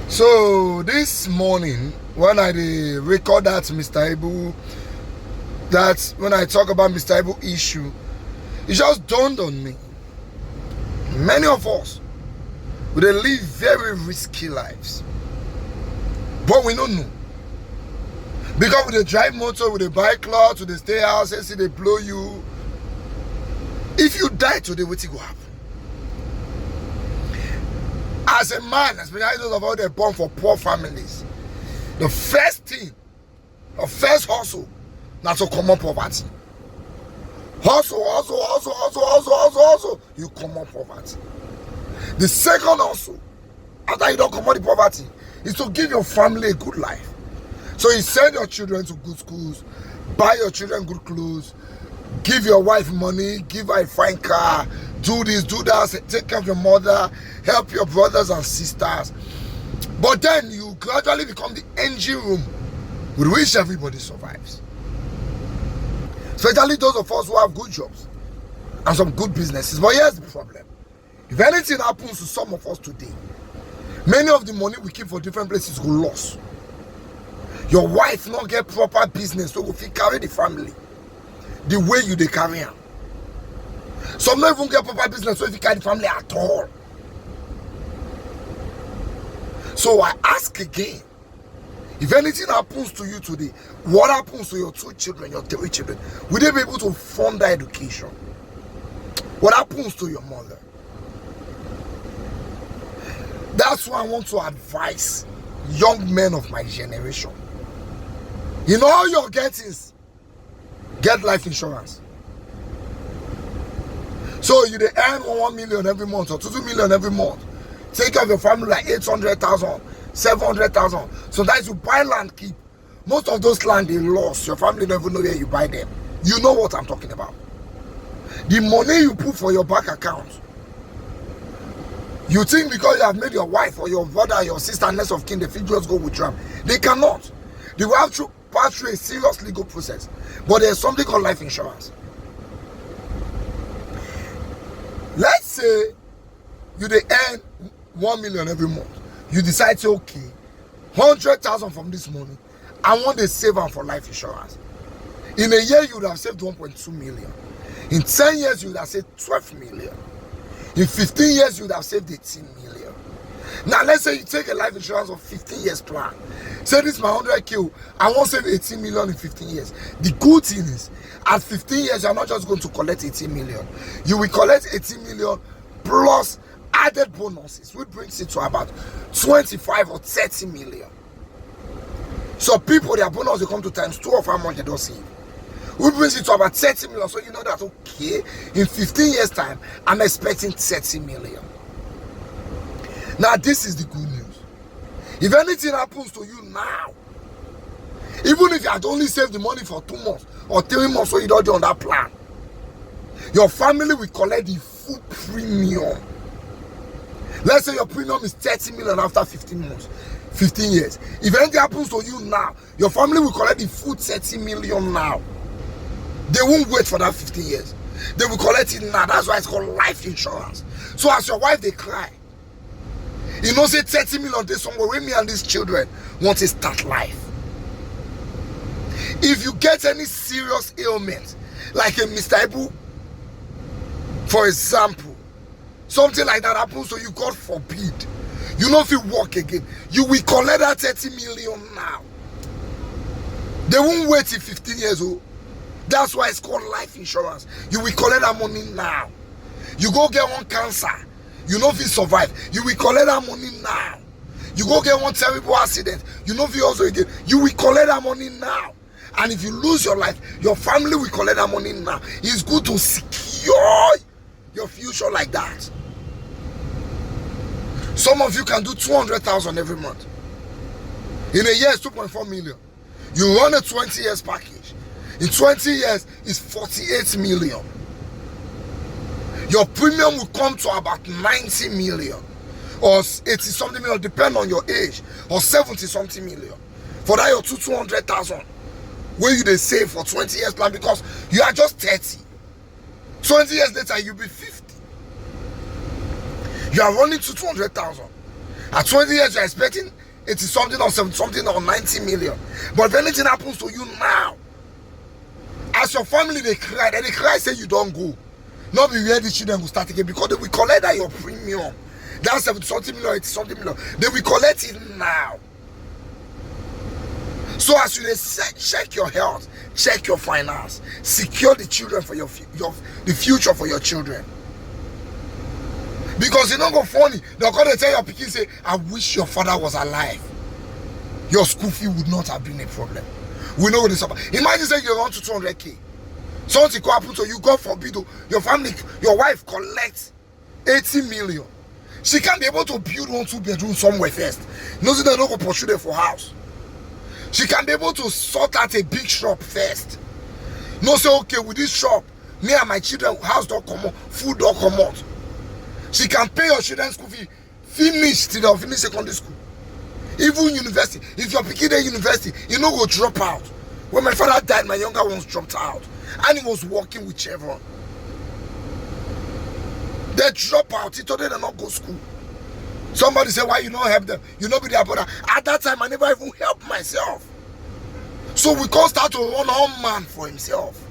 So this morning, when I record that Mr. Ibu, that when I talk about Mr. Ibu issue, it just dawned on me. Many of us, we dey live very risky lives, but we don't know. Because we dey drive motor, we dey buy clothes, we dey stay house, say they blow you. If you die today, wetin go happen? As a man, especially those of us that born for poor families, the first thing, the first hustle, not to come up poverty. Hustle, you come up poverty. The second hustle, after you don't come out the poverty, is to give your family a good life. So you send your children to good schools, buy your children good clothes, give your wife money, give her a fine car, do this, do that, take care of your mother, help your brothers and sisters. But then you gradually become the engine room with which everybody survives. Especially those of us who have good jobs and some good businesses. But here's the problem. If anything happens to some of us today, many of the money we keep for different places go lost. Your wife not get proper business, so if you carry the family the way you dey carry am. Some don't even get proper business, so if you carry the family at all. So I ask again, if anything happens to you today, what happens to your 2 children, your 3 children? Will they be able to fund their education? What happens to your mother? That's why I want to advise young men of my generation. In all your gettings, get life insurance. So you dey earn 1 million every month or 2 million every month. Take care of your family like 800,000, 700,000. So that you buy land keep. Most of those land they lost. Your family never know where you buy them. You know what I'm talking about. The money you put for your bank account, you think because you have made your wife or your brother, your sister, next of kin, the fit just go with them. They cannot. They will have to pass through a serious legal process. But there's something called life insurance. Let's say you dey earn 1 million every month. You decide to, okay, 100,000 from this money, I want to save them for life insurance. In a year, you would have saved 1.2 million. In 10 years, you would have saved 12 million. In 15 years, you would have saved 18 million. Now, let's say you take a life insurance of 15 years plan. Say this is my 100K, I want to save 18 million in 15 years. The good thing is, at 15 years, you're not just going to collect 18 million. You will collect 18 million plus added bonuses, which brings it to about 25 or 30 million. So people, their bonus will come to times 2 of how much they don't save. Which brings it to about 30 million. So you know that, okay, in 15 years' time, I'm expecting 30 million. Now, this is the good news. If anything happens to you now, even if you had only saved the money for 2 months or 3 months, so you don't do on that plan, your family will collect the full premium. Let's say your premium is 30 million after 15 months, 15 years. If anything happens to you now, your family will collect the full 30 million now. They won't wait for that 15 years. They will collect it now. That's why it's called life insurance. So as your wife, they cry. You know, say 30 million days somewhere with me and these children want to start life. If you get any serious ailment, like a Mr. Ibu, for example, something like that happens to you, God forbid, you know if you walk again, you will collect that 30 million now. They won't wait till 15 years old. That's why it's called life insurance. You will collect that money now. You go get one cancer, you know if you survive, you will collect that money now. You go get one terrible accident, you know if you also again, you will collect that money now. And if you lose your life, your family will collect that money now. It's good to secure your future like that. Some of you can do 200,000 every month. In a year, it's 2.4 million. You run a 20 years package. In 20 years, it's 48 million. Your premium will come to about 90 million or 80 something million, depending on your age, or 70 something million. For that, your 200,000, where you they save for 20 years plan, because you are just 30. 20 years later, you'll be 50. You are running to 200,000. At 20 years, you're expecting 80 something or 70 something or 90 million. But if anything happens to you now, as your family they cry, say you don't go. Not be where the children will start again, because they will collect that your premium. That's 70 something million, 80 something million. They will collect it now. So as you check your health, check your finance, secure the children for the future for your children. Because it's not go funny. They're going to tell your pikin, say, I wish your father was alive. Your school fee would not have been a problem. We know this about. Imagine saying you're on to 200K. Something could happen to you, God forbid, your family, your wife collects 80 million. She can't be able to build 1 2 bedrooms somewhere first. No, so they're not going to pursue them for house. She can be able to sort out a big shop first. No, say, okay, with this shop, me and my children, house don't come out, food don't come out. She can pay your children's school fee, finish till they'll finish secondary school. Even university. If you're picking at university, you know go drop out. When my father died, my younger ones dropped out. And he was working with Chevron. They drop out. He told them they not go to school. Somebody said, why you don't help them? You know be their brother. At that time, I never even helped myself. So we can't start to run all man for himself.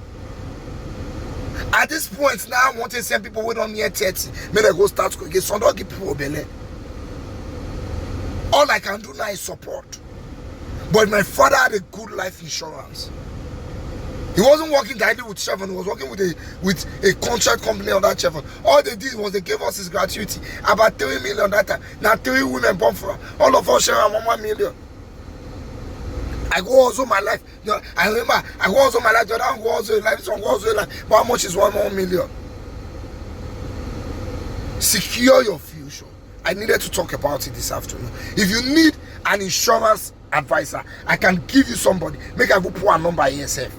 At this point now, I want to send people wait on near 30. May they go start school again. So don't give people belly. All I can do now is support. But my father had a good life insurance. He wasn't working directly with Chevron. He was working with a contract company on that Chevron. All they did was they gave us his gratuity. About 3 million that time. Now 3 women born for her. All of us share 1 million. I go also my life. You know, I remember I go also my life. The other one go also life. This one go also life. But how much is 1 million? Secure your future. I needed to talk about it this afternoon. If you need an insurance advisor, I can give you somebody. Make I go put a number ESF.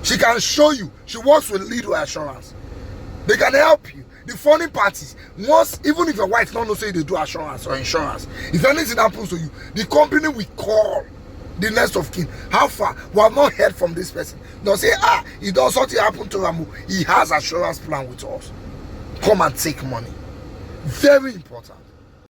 She can show you. She works with Lido Assurance. They can help you. The funny part is, once, even if your wife don't know say they do assurance or insurance, if anything happens to you, the company will call the next of kin. How far? We have not heard from this person. They'll say, it does something happen to Ramu. He has assurance plan with us. Come and take money. Very important.